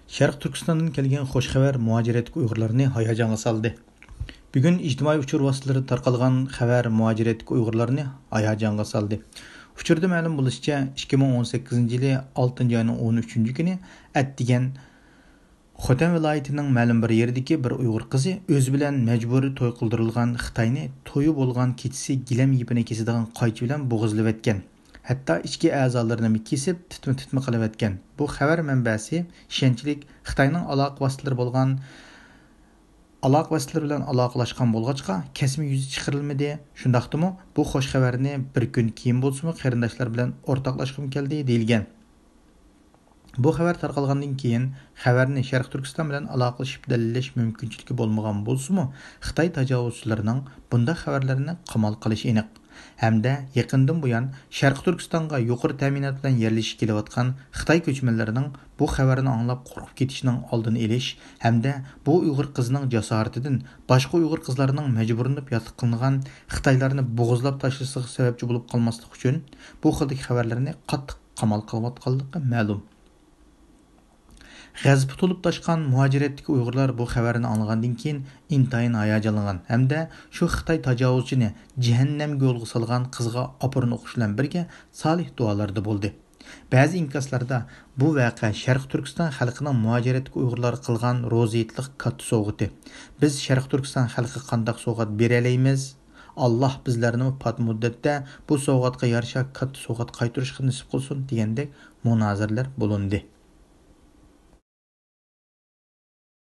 Şərq Türkistandan kelgan xoş xəbər muhaciretlik Uyğurlarını hayajonga saldı. Bugün ictimai uçur vasıtaları tarqalgan xəbər muhaciretlik Uyğurlarını hayajonga saldı. Uçurda ma'lum bo'lishicha 2018-yili 6-oyning 13-cü günü atdigan Xotan viloyatining ma'lum bir yerdagi bir Uyg'ur qizi o'zi bilan majburiy to'y qildirilgan Xitoyni to'yi bo'lgan kechisi gilam yipini kesidigan qaychi bilan bo'g'izlab etgan. Hatta ichki a'zolarini kesib titma qilib etgan. Bu xabar manbasi ishonchlik Xitoyning aloqa vositalari bilan aloqalashgan bo'lg'achqa kasmi yuzi chiqarilmadi. Shundaqdimi bu xo'sh xabarni bir kun keyin bo'lsa-mu qarindoshlar bilan o'rtoqlashgim keldi deyilgan. Bu xabar tarqalgandan keyin xabarni Sharq Turkiston bilan aloqalashib dalillash mumkinchiligi bo'lmagan bo'lsa-mu, Xitoy tajovuzchilarining bunda xabarlarni qamal qilish aniq. Hamda yaqindan buyon Sharq Turkistonga yuqori ta'minot bilan yerlashib kelayotgan Xitoy ko'chmanlarining bu xabarni anglab qo'rqib ketishining oldini olish hamda bu Uyg'ur qizining jasoratidan boshqa Uyg'ur qizlarining majburlanib yotib qilingan Xitoylarni bo'g'izlab tashlashiga sababchi bo'lib qolmaslik uchun bu xildagi xabarlarni qattiq qamal qilayotganligi ma'lum. G'azabga to'lib toshgan muhaciretdagi Uyg'urlar bu xabarni anglagandan keyin intayin hayajonlangan hamda shu Xitoy tajovuzchini jahannamga yo'lga solgan qizga opirin o'qish bilan birga solih duolarda bo'ldi. Ba'zi inkaslarda bu voqea Sharq Turkiston xalqining muhaciretdagi Uyg'urlar qilgan ro'ziyatlik katta sovg'ati. Biz Sharq Turkiston xalqiga qanday sovg'at bera olamiz? Allah bizlarni pat muddatda bu sovg'atga yarasha katta sovg'at qaytarishga nasib qilsin degandek munozaralar bo'lindi.